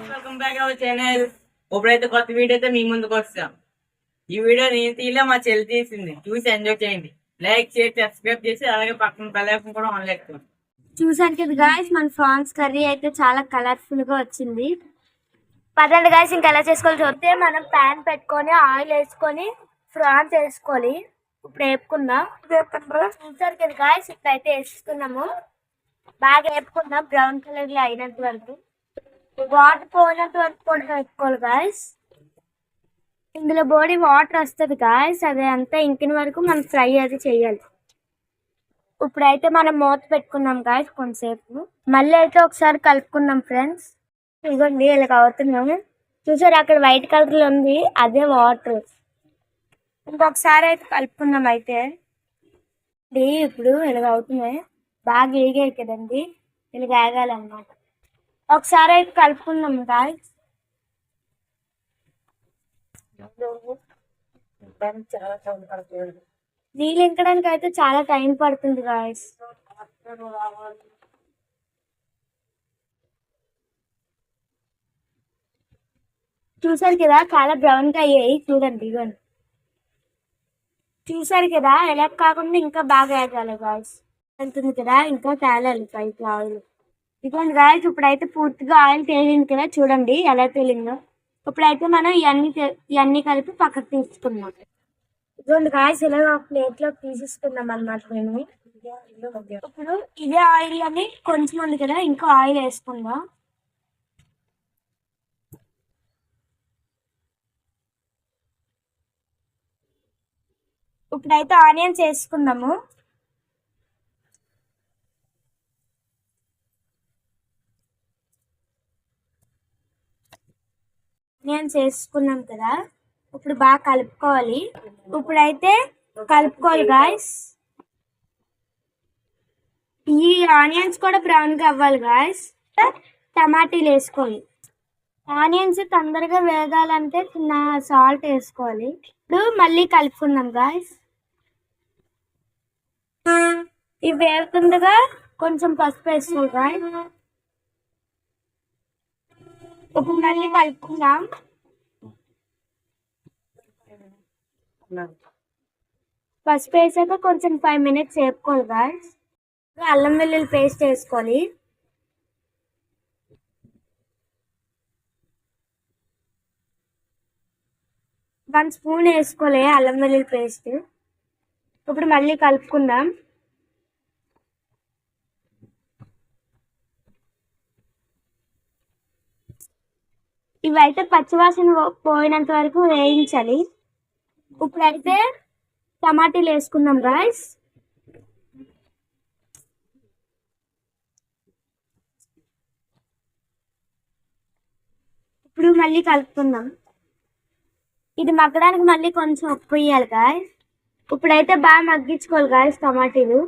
Welcome back our channel. ఇప్పుడైతే కొత్త video అయితే మీ ముందుకు వస్తాం. ఈ వీడియో నేను తీలా మా చెల్లి తీసింది. చూసి ఎంజాయ్ చేయండి. లైక్ చేసి సబ్స్క్రైబ్ చేసి అలాగే పక్కన బెల్ ఐకాన్ కూడా ఆన్ చేసుకోండి. చూసాను కదా గాయస్, మన ప్రాన్స్ కర్రీ అయితే చాలా కలర్ఫుల్ గా వచ్చింది. పదండి గాయస్, ఇంకా ఎలా చేసుకోవాలి చూస్తే, మనం ప్యాన్ పెట్టుకొని ఆయిల్ వేసుకొని ప్రాన్స్ వేసుకోవాలి. ఇప్పుడు వేపుకుందాం. చూసారు కదా గాయస్, ఇప్పుడైతే వేసుకున్నాము. బాగా వేపుకుందాం బ్రౌన్ కలర్ లో అయినంత వరకు. వాటర్ పోయినంత వరకు కూడా వేసుకోవాలి గాయస్. ఇందులో బోడి వాటర్ వస్తుంది గాయస్, అదే అంతా ఇంకిన వరకు మనం ఫ్రై అది చేయాలి. ఇప్పుడైతే మనం మూత పెట్టుకున్నాం గాయస్ కొంతసేపు. మళ్ళీ అయితే ఒకసారి కలుపుకున్నాం ఫ్రెండ్స్. ఇదిగోండి ఇలా అవుతున్నాము. చూసారు అక్కడ వైట్ కలర్ లో ఉంది, అదే వాటర్. ఇంకొకసారి అయితే కలుపుకున్నాం. అయితే ఇప్పుడు ఇలాగ అవుతున్నాయి, బాగా వేగాయి కదండి, ఇలాగ ఆగాలన్నమాట. ఒకసారి అయితే కలుపుకున్నాం గాయస్. నీళ్ళు ఇంకడానికి అయితే చాలా టైం పడుతుంది గాయస్. చూసారు కదా చాలా బ్రౌన్ గా అయ్యాయి. చూడండి ఇవ్వండి, చూసారు కదా. ఎలా కాకుండా ఇంకా బాగా వేగాలి గాయస్. వెళ్తుంది కదా, ఇంకా తేలాలి పైకి ఆయిల్. ఇదిగోండి గాయస్, ఇప్పుడైతే పూర్తిగా ఆయిల్ తేలింది కదా, చూడండి ఎలా తేలిందో. ఇప్పుడైతే మనం ఇవన్నీ కలిపి పక్కకు తీసుకున్నాం. ఇదిగోండి గాయస్, ఇలా ఒక ప్లేట్ లో తీసేసుకున్నాం అన్నమాట మేము. ఇప్పుడు ఇదే ఆయిల్ అని కొంచెం ఉంది కదా, ఇంకా ఆయిల్ వేసుకుందాం. ఇప్పుడైతే ఆనియన్స్ వేసుకుందాము. ఆనియన్స్ వేసుకున్నాం కదా, ఇప్పుడు బాగా కలుపుకోవాలి. ఇప్పుడైతే కలుపుకోవాలి గాయస్. ఈ ఆనియన్స్ కూడా బ్రౌన్ గా అవ్వాలి గాయస్. టమాటీలు వేసుకోవాలి. ఆనియన్స్ తొందరగా వేగాలంటే చిన్న సాల్ట్ వేసుకోవాలి. ఇప్పుడు మళ్ళీ కలుపుకుందాం గాయస్. ఇవి వేగుతుండగా కొంచెం పసుపు వేసుకోవాలి గాయస్. ఇప్పుడు మళ్ళీ కలుపుకుందాం. పసుపు వేసాక కొంచెం 5 minutes వేపుకోవాలి గాయస్. అల్లం వెల్లుల్లి పేస్ట్ వేసుకోవాలి. వన్ స్పూన్ వేసుకోవాలి అల్లం వెల్లుల్లి పేస్ట్. ఇప్పుడు మళ్ళీ కలుపుకుందాం. ఇవైతే పచ్చివాసన పోయినంత వరకు వేయించాలి. ఇప్పుడైతే టమాటీలు వేసుకుందాం గాయస్. ఇప్పుడు మళ్ళీ కలుపుకుందాం. ఇది మగ్గడానికి మళ్ళీ కొంచెం ఉప్పు వేయాలి గాయస్. ఇప్పుడైతే బాగా మగ్గించుకోవాలి గాయస్ టమాటీలు.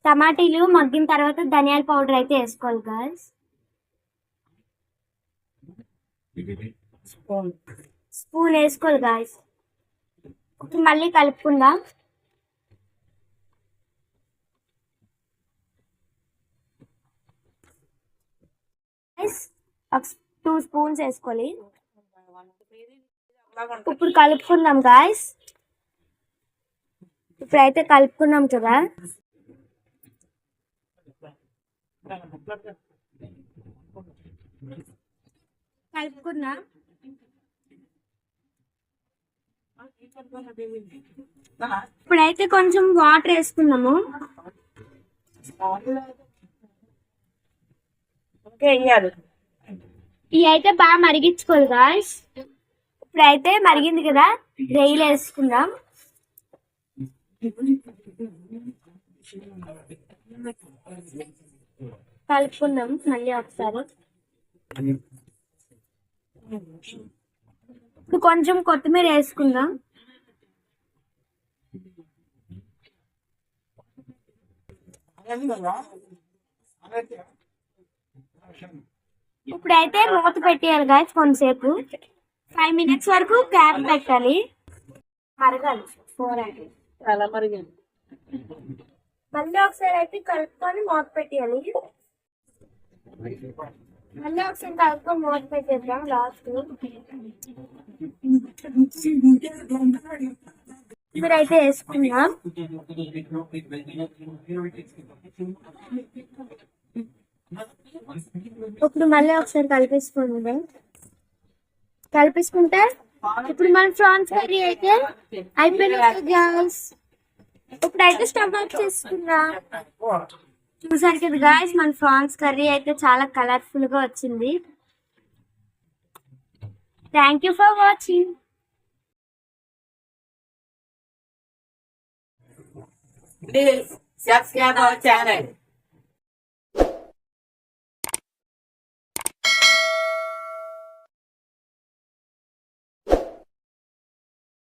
టమాటీలు మగ్గిన తర్వాత ధనియాల పౌడర్ అయితే వేసుకోవాలి గాయస్. స్పూన్ వేసుకోవాలి గాయస్. మళ్ళీ కలుపుకుందాం. ఒక 2 స్పూన్స్ వేసుకోవాలి. ఇప్పుడు కలుపుకుందాం గాయస్. ఇప్పుడైతే కలుపుకున్నాం కదా, కలుపుకున్నాం. ఇప్పుడైతే కొంచెం వాటర్ వేసుకున్నాము. ఇవి అయితే బాగా మరిగించుకోవాలి గాయస్. ఇప్పుడైతే మరిగింది కదా, రొయ్యలు వేసుకుందాం. కలుపుకుందాం మళ్ళీ ఒకసారి. ఇప్పుడు కొంచెం కొత్తిమీర వేసుకుందాం. ఇప్పుడైతే మూత పెట్టేయాలి గాయస్ కొంతసేపు 5 minutes వరకు క్యాప్ పెట్టాలి మరగాలి చాలా మరిగింది. మళ్ళీ ఒకసారి అయితే కలుపుకొని మూత పెట్టేయాలి మళ్ళీ ఒకసారి కలుపుకొని మూత పెట్టేద్దాం లాస్ట్ ఇప్పుడైతే వేసుకుందాం ఇప్పుడు మళ్ళీ ఒకసారి కలిపేసుకుంటే ఇప్పుడు మన ప్రాన్స్ కర్రీ అయితే అయిపోయింది గ్యాస్ ఇప్పుడైతే స్టవ్ ఆఫ్ చేసుకుందాం చూసారు కదా గాయస్ మన ప్రాన్స్ కర్రీ అయితే చాలా కలర్ఫుల్ గా వచ్చింది thank you for watching Please subscribe our channel.